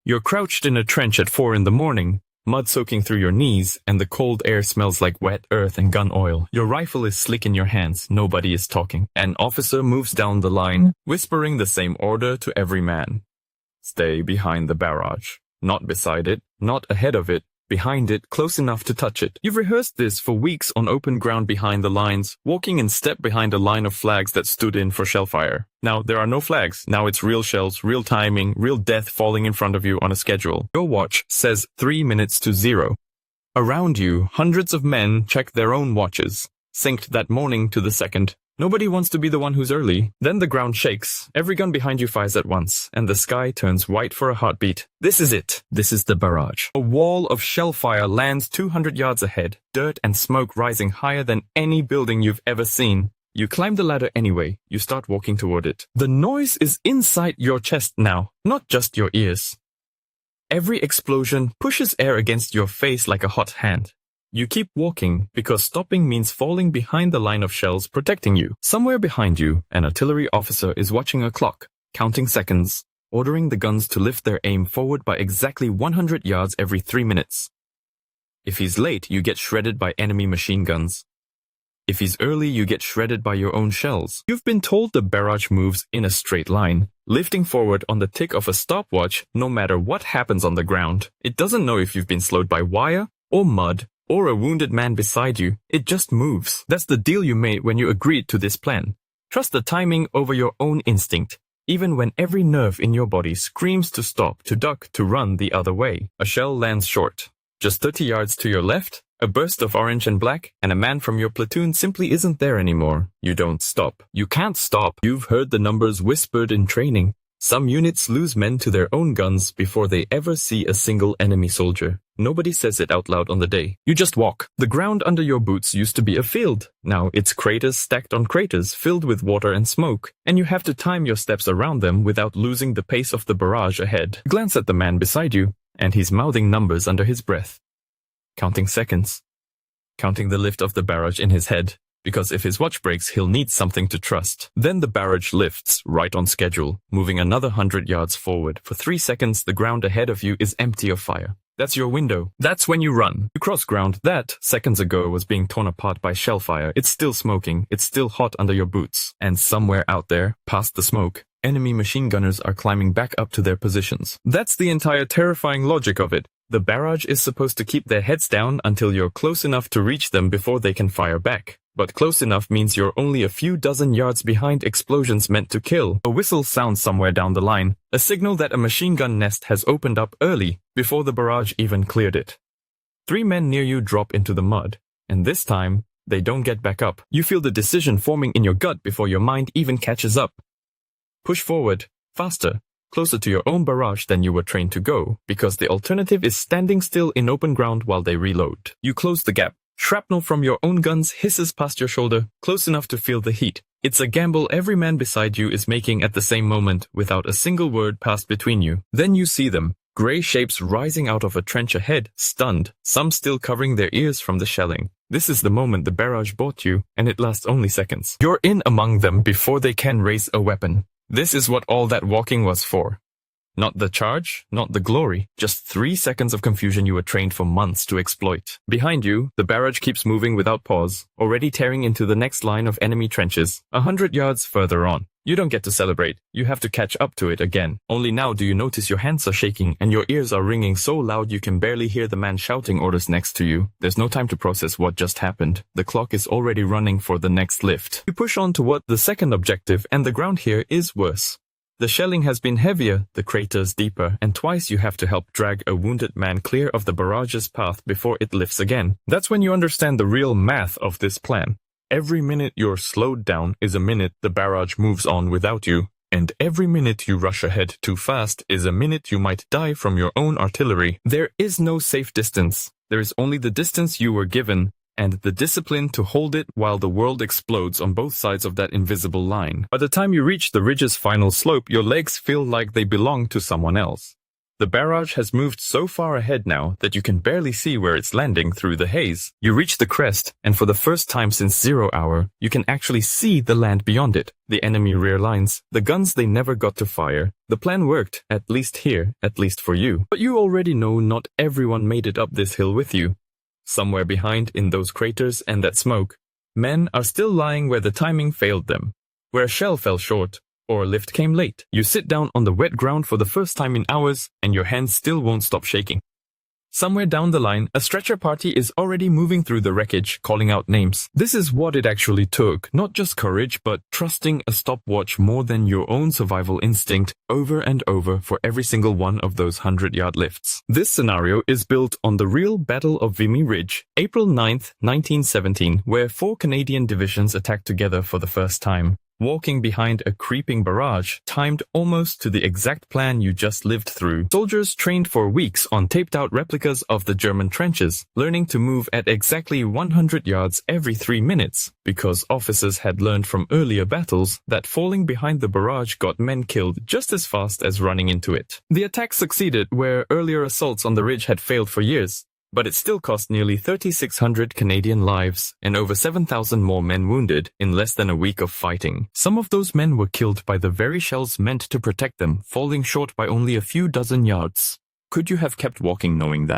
You're crouched in a trench at 4 in the morning, mud soaking through your knees, and the cold air smells like wet earth and gun oil. Your rifle is slick in your hands, nobody is talking. An officer moves down the line, whispering the same order to every man. Stay behind the barrage. Not beside it, not ahead of it, behind it, close enough to touch it. You've rehearsed this for weeks on open ground behind the lines, walking in step behind a line of flags that stood in for shellfire. Now, there are no flags. Now it's real shells, real timing, real death falling in front of you on a schedule. Your watch says 3 minutes to 0. Around you, hundreds of men check their own watches, synced that morning to the second. Nobody wants to be the one who's early. Then the ground shakes, every gun behind you fires at once, and the sky turns white for a heartbeat. This is it. This is the barrage. A wall of shellfire lands 200 yards ahead, dirt and smoke rising higher than any building you've ever seen. You climb the ladder anyway. You start walking toward it. The noise is inside your chest now, not just your ears. Every explosion pushes air against your face like a hot hand. You keep walking because stopping means falling behind the line of shells protecting you. Somewhere behind you, an artillery officer is watching a clock, counting seconds, ordering the guns to lift their aim forward by exactly 100 yards every 3 minutes. If he's late, you get shredded by enemy machine guns. If he's early, you get shredded by your own shells. You've been told the barrage moves in a straight line, lifting forward on the tick of a stopwatch no matter what happens on the ground. It doesn't know if you've been slowed by wire or mud or a wounded man beside you. It just moves. That's the deal you made when you agreed to this plan. Trust the timing over your own instinct, even when every nerve in your body screams to stop, to duck, to run the other way. A shell lands short. Just 30 yards to your left, a burst of orange and black, and a man from your platoon simply isn't there anymore. You don't stop. You can't stop. You've heard the numbers whispered in training. Some units lose men to their own guns before they ever see a single enemy soldier. Nobody says it out loud on the day. You just walk. The ground under your boots used to be a field. Now it's craters stacked on craters filled with water and smoke, and you have to time your steps around them without losing the pace of the barrage ahead. Glance at the man beside you, and he's mouthing numbers under his breath. Counting seconds. Counting the lift of the barrage in his head. Because if his watch breaks, he'll need something to trust. Then the barrage lifts, right on schedule, moving another 100 yards forward. For 3 seconds, the ground ahead of you is empty of fire. That's your window. That's when you run. You cross ground that, seconds ago, was being torn apart by shellfire. It's still smoking. It's still hot under your boots. And somewhere out there, past the smoke, enemy machine gunners are climbing back up to their positions. That's the entire terrifying logic of it. The barrage is supposed to keep their heads down until you're close enough to reach them before they can fire back. But close enough means you're only a few dozen yards behind explosions meant to kill. A whistle sounds somewhere down the line, a signal that a machine gun nest has opened up early, before the barrage even cleared it. 3 men near you drop into the mud, and this time, they don't get back up. You feel the decision forming in your gut before your mind even catches up. Push forward, faster, closer to your own barrage than you were trained to go, because the alternative is standing still in open ground while they reload. You close the gap. Shrapnel from your own guns hisses past your shoulder, close enough to feel the heat. It's a gamble every man beside you is making at the same moment, without a single word passed between you. Then you see them, grey shapes rising out of a trench ahead, stunned, some still covering their ears from the shelling. This is the moment the barrage bought you, and it lasts only seconds. You're in among them before they can raise a weapon. This is what all that walking was for. Not the charge, not the glory, just 3 seconds of confusion you were trained for months to exploit. Behind you, the barrage keeps moving without pause, already tearing into the next line of enemy trenches, 100 yards further on. You don't get to celebrate, you have to catch up to it again. Only now do you notice your hands are shaking and your ears are ringing so loud you can barely hear the man shouting orders next to you. There's no time to process what just happened. The clock is already running for the next lift. You push on toward the second objective, and the ground here is worse. The shelling has been heavier, the craters deeper, and twice you have to help drag a wounded man clear of the barrage's path before it lifts again. That's when you understand the real math of this plan. Every minute you're slowed down is a minute the barrage moves on without you, and every minute you rush ahead too fast is a minute you might die from your own artillery. There is no safe distance. There is only the distance you were given, and the discipline to hold it while the world explodes on both sides of that invisible line. By the time you reach the ridge's final slope, your legs feel like they belong to someone else. The barrage has moved so far ahead now that you can barely see where it's landing through the haze. You reach the crest, and for the first time since 0 hour, you can actually see the land beyond it. The enemy rear lines, the guns they never got to fire. The plan worked, at least here, at least for you. But you already know not everyone made it up this hill with you. Somewhere behind in those craters and that smoke, men are still lying where the timing failed them, where a shell fell short, or a lift came late. You sit down on the wet ground for the first time in hours, and your hands still won't stop shaking. Somewhere down the line, a stretcher party is already moving through the wreckage, calling out names. This is what it actually took, not just courage, but trusting a stopwatch more than your own survival instinct over and over for every single one of those 100-yard lifts. This scenario is built on the real Battle of Vimy Ridge, April 9th, 1917, where 4 Canadian divisions attacked together for the first time. Walking behind a creeping barrage, timed almost to the exact plan you just lived through. Soldiers trained for weeks on taped-out replicas of the German trenches, learning to move at exactly 100 yards every 3 minutes, because officers had learned from earlier battles that falling behind the barrage got men killed just as fast as running into it. The attack succeeded where earlier assaults on the ridge had failed for years, but it still cost nearly 3,600 Canadian lives and over 7,000 more men wounded in less than a week of fighting. Some of those men were killed by the very shells meant to protect them, falling short by only a few dozen yards. Could you have kept walking knowing that?